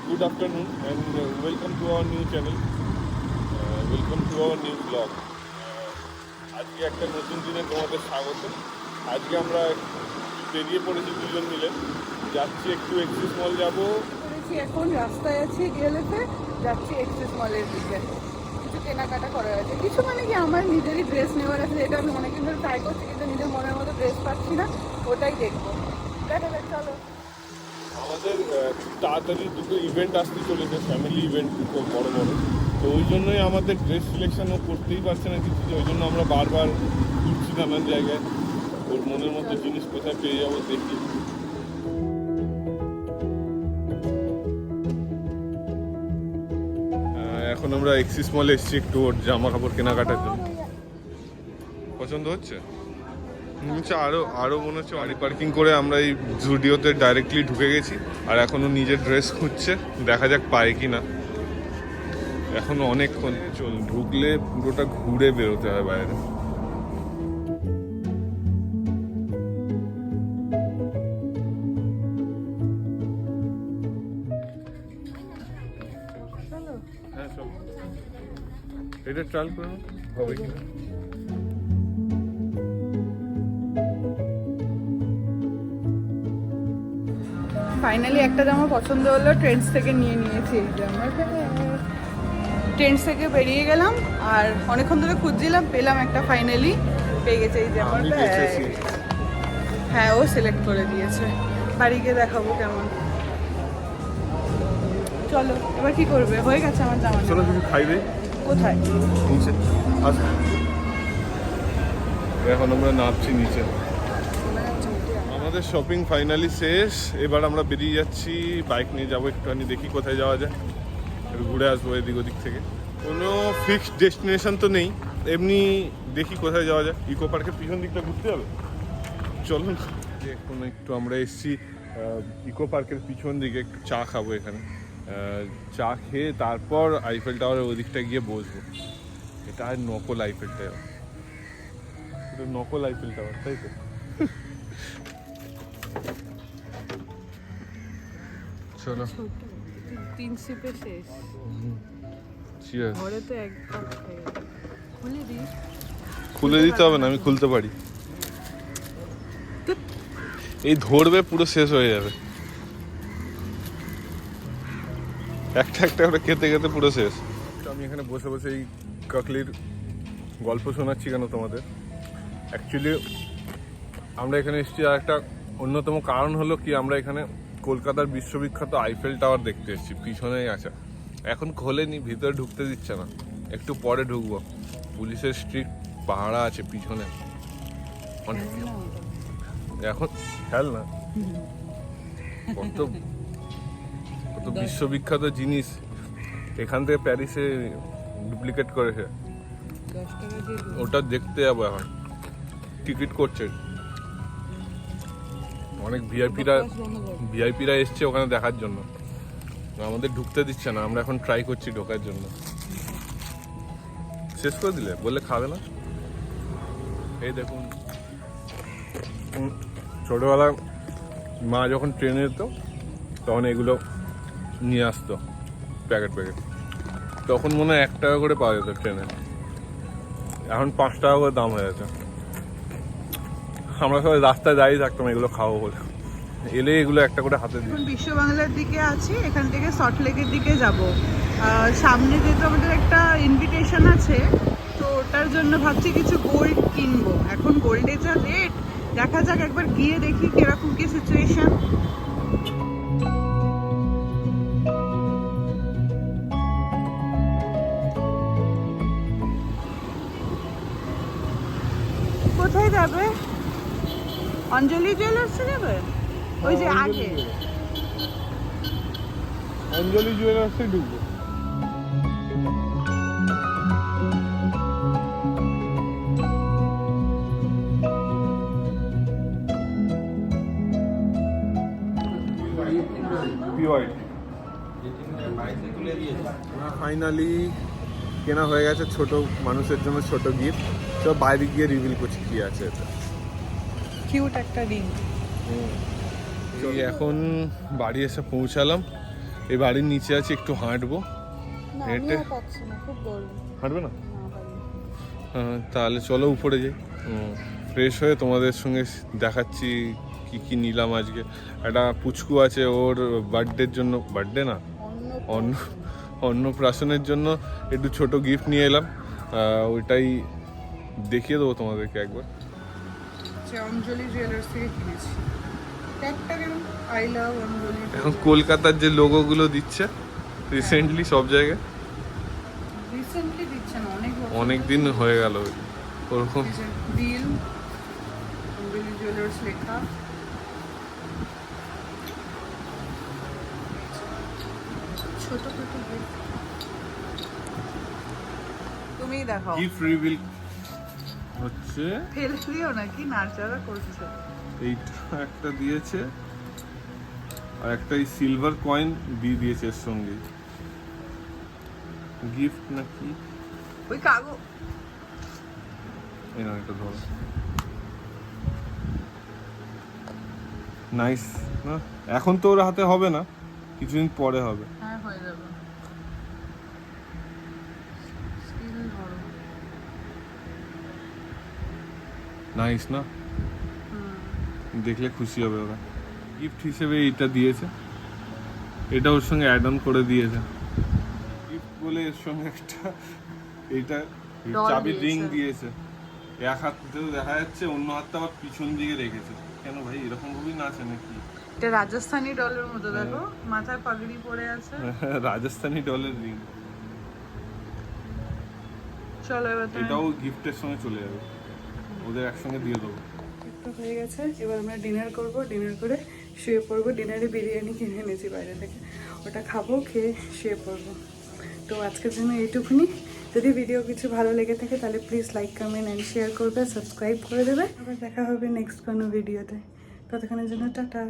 Good afternoon and welcome to our new channel. Welcome to our new vlog. আজকে একটা নতুন দিনে তোমাদের স্বাগত। আজকে আমরা বেরিয়ে পড়েছি দুজন মিলে, যাচ্ছি একটু এক্সিস মল যাবো। এখন রাস্তায় আছি ডিএলএফে, যাচ্ছি এক্সিস মলের দিকে। কিছু কেনাকাটা করার আছে, কিছু মানে কি আমার নিজেরই ড্রেস নেওয়ার আছে, যেটা আমি অনেকদিন ধরে ট্রাই করছি কিন্তু নিজের মনের মতো ড্রেস পাচ্ছি না, ওটাই দেখবো। দেখা যাক, চলো। আমাদের তাড়াতাড়ি দুটো ইভেন্ট আসতে চলেছে, ফ্যামিলি ইভেন্ট খুব বড় বড়, তো ওই জন্যই আমাদের ড্রেস সিলেকশনও করতেই পারছে না কিছু, ওই জন্য আমরা বারবার ঘুরছি নানান জায়গায়, ওর মনের মতো জিনিস কোথায় পেয়ে যাবো দেখি। এখন আমরা এক্সিস মলে এসেছি একটু ওর জামা কাপড় কেনাকাটার জন্য। পছন্দ হচ্ছে? আরো মনে হচ্ছে গাড়ি পার্কিং করে আমরা এই জুডিওতে ডাইরেক্টলি ঢুকে গেছি, আর এখনো নিজের ড্রেস খুঁজছে, দেখা যাক পায় কি না। এখনো অনেকক্ষণ ঢুকলে পুরোটা ঘুরে বেরোতে হয় বাইরে। হ্যাঁ, চল এটা ট্রায়াল করে হবে কিনা। ফাইনালি একটা জামা পছন্দ হলো, ট্রেন্ডস থেকে নিয়ে নিয়েছি এই জামাটা। ট্রেন্ডস থেকে বেরিয়ে গেলাম আর অনেকক্ষণ ধরে খুঁজছিলাম, পেলাম একটা, ফাইনালি পেয়ে গেছে এই জামাটা। হ্যাঁ, ও সিলেক্ট করে দিয়েছে, বাড়ি গিয়ে দেখাবো কেমন। চলো, এবার কি করবে? হয়ে গেছে আমার জামা। চলো কিছু খাইবে। কোথায়? নিচে আসো। এখন আমরা নামছি নিচে। আমাদের শপিং ফাইনালি শেষ, এবার আমরা বেরিয়ে যাচ্ছি, বাইক নিয়ে যাবো একটুখানি, দেখি কোথায় যাওয়া যায়, একটু ঘুরে আসবো এদিক ওদিক থেকে। কোনো ফিক্সড ডেস্টিনেশন তো নেই, এমনি দেখি কোথায় যাওয়া যায়। ইকো পার্কের পিছন দিকটা ঘুরতে হবে, চলুন। এখন একটু আমরা এসেছি ইকো পার্কের পিছন দিকে, একটু চা খাবো এখানে। চা খেয়ে তারপর আইফেল টাওয়ারের ওই দিকটা গিয়ে বসবো। এটা আর নকল আইফেল টাওয়ার, এটা নকল আইফেল টাওয়ার, তাই তো। চলো, 3 সিপে শেষ। চিয়ার্স। ঘরে তো এক কাপ খাই। খুলে দিই? খুলে দিতে হবে না, আমি খুলতে পারি। এই ধরবে, পুরো শেষ হয়ে যাবে, একটা একটা করে খেতে খেতে পুরো শেষ। আমি এখানে বসে বসে এই কাকলির গল্প শোনাচ্ছি কেন তোমাদের। অ্যাকচুয়ালি আমরা এখানে এসেছি আর একটা অন্যতম কারণ হলো কি, আমরা এখানে কলকাতার বিশ্ববিখ্যাত আইফেল টাওয়ার দেখতে এসেছি, পিছনেই আছে। এখন খোলেনি, ভিতরে ঢুকতে দিচ্ছে না, একটু পরে ঢুকবো। পুলিশের স্ট্রিক্ট পাহারা আছে পিছনে। এখন খেয়াল না, কত কত বিশ্ববিখ্যাত জিনিস এখান থেকে প্যারিসে ডুপ্লিকেট করেছে, ওটা দেখতে যাবো এখন। টিকিট করছে, অনেক ভিআইপিরা এসছে ওখানে দেখার জন্য, আমাদের ঢুকতে দিচ্ছে না। আমরা এখন ট্রাই করছি ঢোকার জন্য। শেষ করে দিলে, বললে খাবে না। এই দেখুন, ছোটবেলায় মা যখন ট্রেনে যেত তখন এগুলো নিয়ে আসতো প্যাকেট প্যাকেট, তখন মনে হয় 1 টাকা করে পাওয়া যেত ট্রেনে, এখন 5 টাকা করে দাম হয়ে গেছে। আমরা সবাই রাস্তায় দাঁড়িয়ে থাকতাম এগুলো খাবো বলে, এলে এগুলো একটা করে হাতে দিই। বিশ্ব বাংলার দিকে আছি, এখান থেকে সল্টলেকের দিকে যাব। সামনে যেহেতু আমাদের একটা ইনভিটেশন আছে, তো ওটার জন্য ভাবছি কিছু গোল্ড কিনবো। এখন গোল্ডের যা রেট, দেখা যাক, একবার গিয়ে দেখি কিরকম কি সিচুয়েশন। কোথায় যাবে? অঞ্জলি জুয়েলার্সে যাবে? ওই যে আগে অঞ্জলি জুয়েলার্সে ঢুকবো। ফাইনালি কেনা হয়ে গেছে ছোট মানুষের জন্য ছোট গিফট, তো বাইরে গিয়ে রিভিল করছি কি আছে এটা। কিউট একটা রিং। এখন বাড়ি এসে পৌঁছালাম, এই বাড়ির নিচে আছে, একটু হাঁটবো। না হেঁটে আমিও পাচ্ছি না, খুব গরম। হাঁটবে না? না পারি না। হ্যাঁ, তাহলে চলো উপরে যাই। ফ্রেশ হয়ে তোমাদের সঙ্গে দেখাচ্ছি কি কি নিলাম আজকে। একটা পুচকু আছে, ওর বার্থডের জন্য, বার্থডে না, অন্য অন্নপ্রাশনের জন্য একটু ছোট গিফট নিয়ে এলাম। ওইটাই দেখিয়ে দেবো তোমাদেরকে একবার। অঞ্জলি জুয়েলার্স থেকে কিনেছি। ট্যাগটা কেন আই লাভ অঞ্জলি। এখন কলকাতার যে লোগোগুলো দিচ্ছে রিসেন্টলি সব জায়গায়, রিসেন্টলি দিচ্ছে না, অনেক দিন হয়ে গেল ওরকম। দিল অঞ্জলি জুয়েলার্স লেখা। ছোট ছোট গিফট তুমিই দেখাও। গিফট রিভিল হচ্ছে ফেললিও নাকি নাড়াচাড়া করছে। এইটা একটা দিয়েছে, আর একটা এই সিলভার কয়েন দিয়ে দিয়েছে এর সঙ্গে। গিফট নাকি ওই কাগজ এই না, এটা ধরো। নাইস না? এখন তো ওর হাতে হবে না, কিছুদিন পরে হবে। হ্যাঁ হয়ে যাবে। স্টিল ধরো। নাইস না? দেখলে খুশি হবে ওরা। গিফট হিসেবে এটা দিয়েছে, এটা ওর সঙ্গে অ্যাড অন করে দিয়েছে গিফট বলে। এর সঙ্গে একটা এইটা Doll চাবির রিং দিয়েছে। দিয়েছে। এক হাতেও দেখা যাচ্ছে, অন্য হাতটা আবার পিছন দিকে রেখেছে। কেন ভাই, এরকম ভাবেই নাচে নাকি? এটা রাজস্থানি ডলের মতো, দেখো মাথায় পাগড়ি পরে আছে। রাজস্থানি ডলের রিং। চলো এবার এটাও গিফটের সঙ্গে চলে যাবে, ওদের একসঙ্গে দিয়ে দেবো। তো হয়ে গেছে, এবার আমরা ডিনার করব। ডিনার করে শুয়ে পড়বো। ডিনারে বিরিয়ানি কিনে এনেছি বাইরে থেকে, ওটা খাবো, খেয়ে শুয়ে পড়বো। তো আজকের জন্য এইটুকুনি। যদি ভিডিও কিছু ভালো লেগে থাকে তাহলে please like, comment and share করবে, সাবস্ক্রাইব করে দেবে। আবার দেখা হবে নেক্সট কোনো ভিডিওতে। ততক্ষণের জন্য টাটা।